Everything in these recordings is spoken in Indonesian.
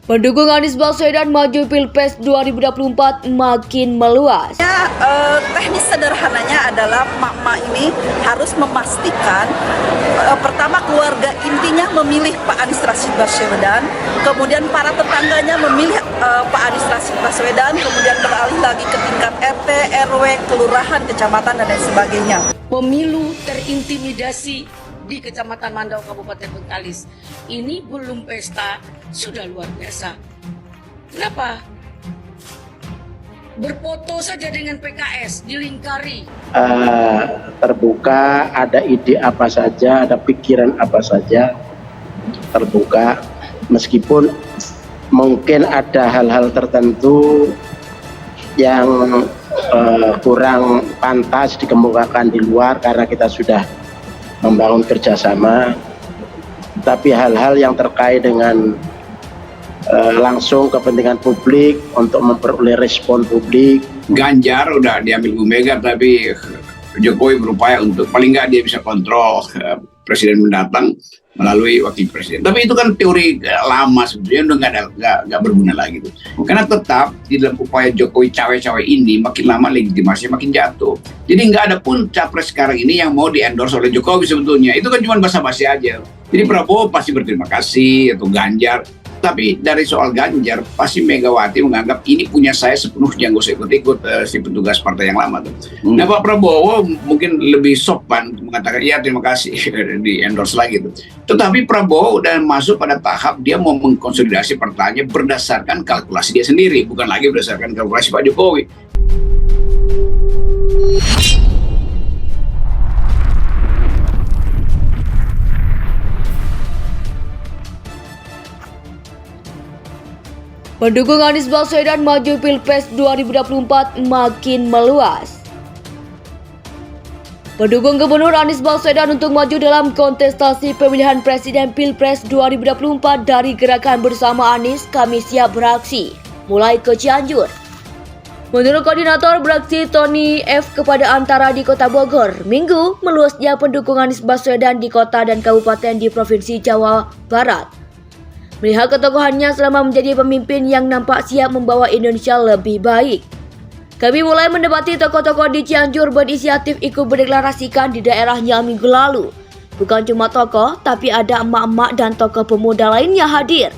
Pendukung Anies Baswedan maju Pilpres 2024 makin meluas. Teknis sederhananya adalah emak-emak ini harus memastikan pertama keluarga intinya memilih Pak Anies Rashid Baswedan, kemudian para tetangganya memilih Pak Anies Rashid Baswedan, kemudian beralih lagi ke tingkat RT, RW, kelurahan, kecamatan, dan lain sebagainya. Pemilu terintimidasi di Kecamatan Mandau, Kabupaten Bengkalis. Ini belum pesta, sudah luar biasa. Kenapa? Berfoto saja dengan PKS, dilingkari. Terbuka, ada ide apa saja, ada pikiran apa saja, terbuka. Meskipun mungkin ada hal-hal tertentu yang kurang pantas dikemukakan di luar karena kita sudah membangun kerjasama, tapi hal-hal yang terkait dengan langsung kepentingan publik untuk memperoleh respon publik. Ganjar udah diambil Bu Mega, tapi Jokowi berupaya untuk paling nggak dia bisa kontrol presiden mendatang melalui wakil presiden. Tapi itu kan teori lama sebetulnya, udah nggak berguna lagi tuh. Karena tetap di dalam upaya Jokowi cawe-cawe ini makin lama legitimasi makin jatuh. Jadi nggak ada pun capres sekarang ini yang mau di-endorse oleh Jokowi sebetulnya. Itu kan cuma basa-basi aja. Jadi Prabowo pasti berterima kasih atau Ganjar. Tapi dari soal Ganjar, pasti Megawati menganggap ini punya saya sepenuhnya, nggak usah ikut-ikut si petugas partai yang lama tuh. Nah Pak Prabowo mungkin lebih sopan mengatakan, ya terima kasih di endorse lagi tuh. Tetapi Prabowo udah masuk pada tahap dia mau mengkonsolidasi partainya berdasarkan kalkulasi dia sendiri, bukan lagi berdasarkan kalkulasi Pak Jokowi. Pendukung Anies Baswedan maju Pilpres 2024 makin meluas. Pendukung Gubernur Anies Baswedan untuk maju dalam kontestasi pemilihan Presiden Pilpres 2024 dari Gerakan Bersama Anies kami siap beraksi, mulai ke Cianjur. Menurut Koordinator Beraksi Tony F. kepada Antara di Kota Bogor, Minggu meluasnya pendukung Anies Baswedan di kota dan kabupaten di Provinsi Jawa Barat. Melihat ketokohannya selama menjadi pemimpin yang nampak siap membawa Indonesia lebih baik. Kami mulai mendapati tokoh-tokoh di Cianjur berinisiatif ikut berdeklarasikan di daerahnya minggu lalu. Bukan cuma tokoh, tapi ada emak-emak dan tokoh pemuda lainnya hadir.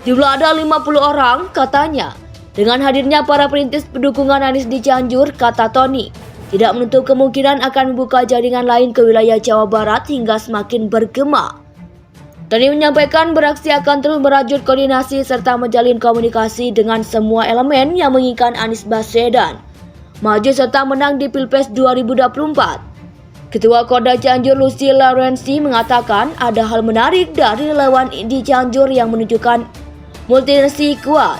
Jumlah ada 50 orang katanya. Dengan hadirnya para perintis pendukungan Anies di Cianjur, kata Tony, tidak menutup kemungkinan akan membuka jaringan lain ke wilayah Jawa Barat hingga semakin bergema. Tony menyampaikan beraksi akan terus merajut koordinasi serta menjalin komunikasi dengan semua elemen yang menginginkan Anies Baswedan maju serta menang di Pilpres 2024. Ketua Korda Cianjur Lucy Laurensi mengatakan ada hal menarik dari relawan di Cianjur yang menunjukkan multinasi kuat.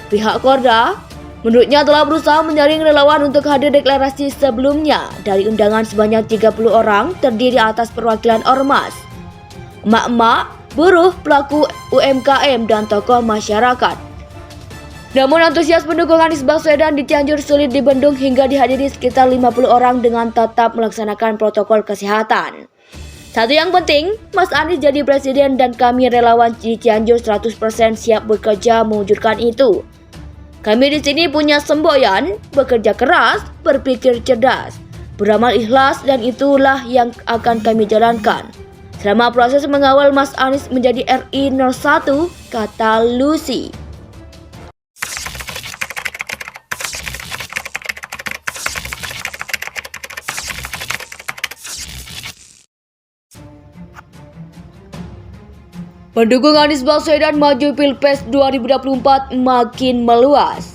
Pihak Korda menurutnya telah berusaha menyaring relawan untuk hadir deklarasi sebelumnya. Dari undangan sebanyak 30 orang terdiri atas perwakilan ormas, emak-emak, buruh, pelaku UMKM, dan tokoh masyarakat. Namun antusias pendukung Anies Baswedan di Cianjur sulit dibendung hingga dihadiri sekitar 50 orang dengan tetap melaksanakan protokol kesehatan. Satu yang penting, Mas Anies jadi presiden dan kami relawan di Cianjur 100% siap bekerja mewujudkan itu. Kami di sini punya semboyan, bekerja keras, berpikir cerdas, beramal ikhlas, dan itulah yang akan kami jalankan selama proses mengawal Mas Anies menjadi RI 01, kata Lucy. Pendukung Anies Baswedan maju Pilpres 2024 makin meluas.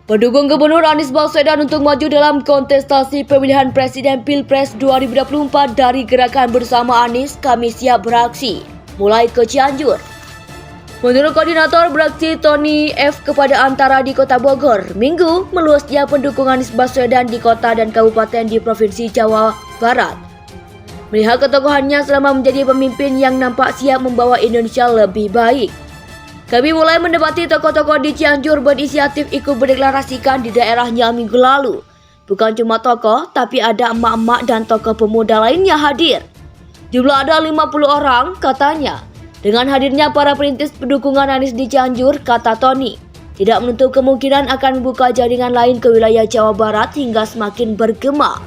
Pendukung Gubernur Anies Baswedan untuk maju dalam kontestasi pemilihan Presiden Pilpres 2024 dari Gerakan Bersama Anies kami siap beraksi, mulai ke Cianjur. Menurut Koordinator Beraksi Tony F. kepada Antara di Kota Bogor, Minggu meluasnya pendukung Anies Baswedan di kota dan kabupaten di Provinsi Jawa Barat. Melihat ketokohannya selama menjadi pemimpin yang nampak siap membawa Indonesia lebih baik. Kami mulai mendapati tokoh-tokoh di Cianjur berinisiatif ikut berdeklarasikan di daerahnya minggu lalu. Bukan cuma tokoh, tapi ada emak-emak dan tokoh pemuda lainnya hadir. Jumlah ada 50 orang katanya. Dengan hadirnya para perintis pendukungan Anies di Cianjur, kata Tony, tidak menutup kemungkinan akan membuka jaringan lain ke wilayah Jawa Barat hingga semakin bergema.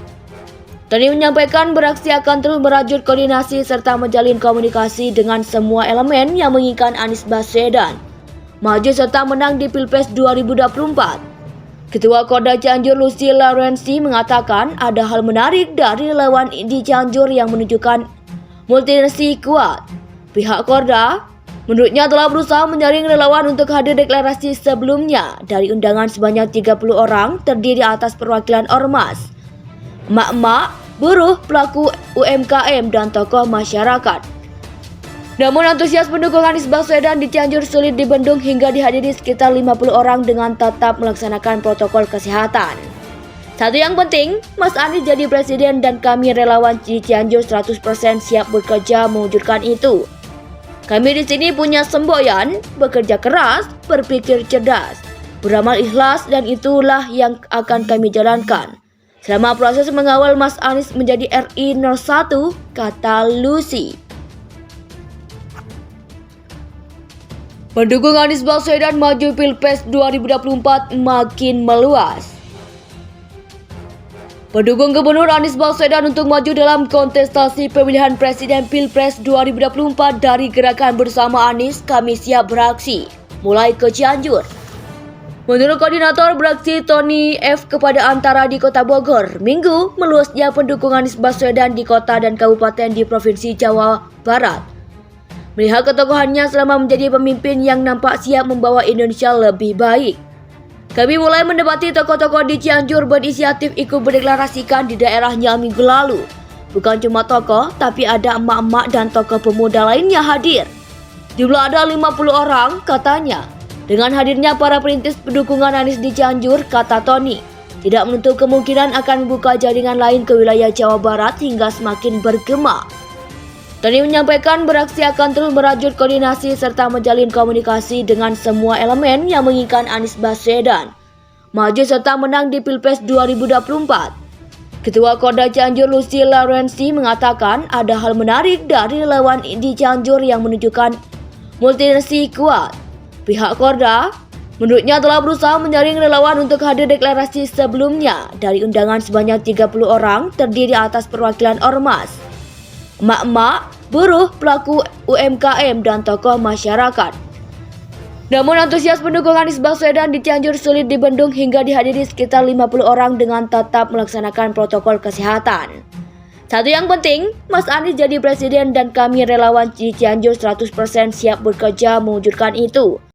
Tony menyampaikan beraksi akan terus merajut koordinasi serta menjalin komunikasi dengan semua elemen yang menginginkan Anies Baswedan maju serta menang di Pilpres 2024. Ketua Korda Cianjur Lucy Laurensi mengatakan ada hal menarik dari relawan di Cianjur yang menunjukkan multinasi kuat. Pihak Korda menurutnya telah berusaha menyaring relawan untuk hadir deklarasi sebelumnya dari undangan sebanyak 30 orang terdiri atas perwakilan ormas, emak-emak, buruh, pelaku UMKM, dan tokoh masyarakat. Namun antusias pendukung Anies Baswedan di Cianjur sulit dibendung hingga dihadiri sekitar 50 orang dengan tetap melaksanakan protokol kesehatan. Satu yang penting, Mas Anies jadi presiden dan kami relawan di Cianjur 100% siap bekerja mewujudkan itu. Kami di sini punya semboyan, bekerja keras, berpikir cerdas, beramal ikhlas, dan itulah yang akan kami jalankan selama proses mengawal Mas Anies menjadi RI 01, kata Lucy. Pendukung Anies Baswedan maju Pilpres 2024 makin meluas. Pendukung Gubernur Anies Baswedan untuk maju dalam kontestasi pemilihan Presiden Pilpres 2024 dari Gerakan Bersama Anies kami siap beraksi, mulai ke Cianjur. Menurut Koordinator Beraksi Tony F. kepada Antara di Kota Bogor, Minggu meluasnya pendukung Anies Baswedan di kota dan kabupaten di Provinsi Jawa Barat. Melihat ketokohannya selama menjadi pemimpin yang nampak siap membawa Indonesia lebih baik. Kami mulai mendapati tokoh-tokoh di Cianjur berinisiatif ikut berdeklarasikan di daerahnya minggu lalu. Bukan cuma tokoh, tapi ada emak-emak dan tokoh pemuda lainnya hadir. Jumlah ada 50 orang, katanya. Dengan hadirnya para perintis pendukungan Anies di Cianjur, kata Tony, tidak menutup kemungkinan akan membuka jaringan lain ke wilayah Jawa Barat hingga semakin bergema. Tony menyampaikan beraksi akan terus merajut koordinasi serta menjalin komunikasi dengan semua elemen yang menginginkan Anies Baswedan maju serta menang di Pilpres 2024. Ketua Korda Cianjur Lucy Laurensi mengatakan ada hal menarik dari relawan di Cianjur yang menunjukkan multinasi kuat. Pihak Korda menurutnya telah berusaha menyaring relawan untuk hadir deklarasi sebelumnya dari undangan sebanyak 30 orang terdiri atas perwakilan ormas, emak-emak, buruh, pelaku UMKM, dan tokoh masyarakat. Namun antusias pendukung Anies Baswedan di Cianjur sulit dibendung hingga dihadiri sekitar 50 orang dengan tetap melaksanakan protokol kesehatan. Satu yang penting, Mas Anies jadi presiden dan kami relawan di Cianjur 100% siap bekerja mewujudkan itu.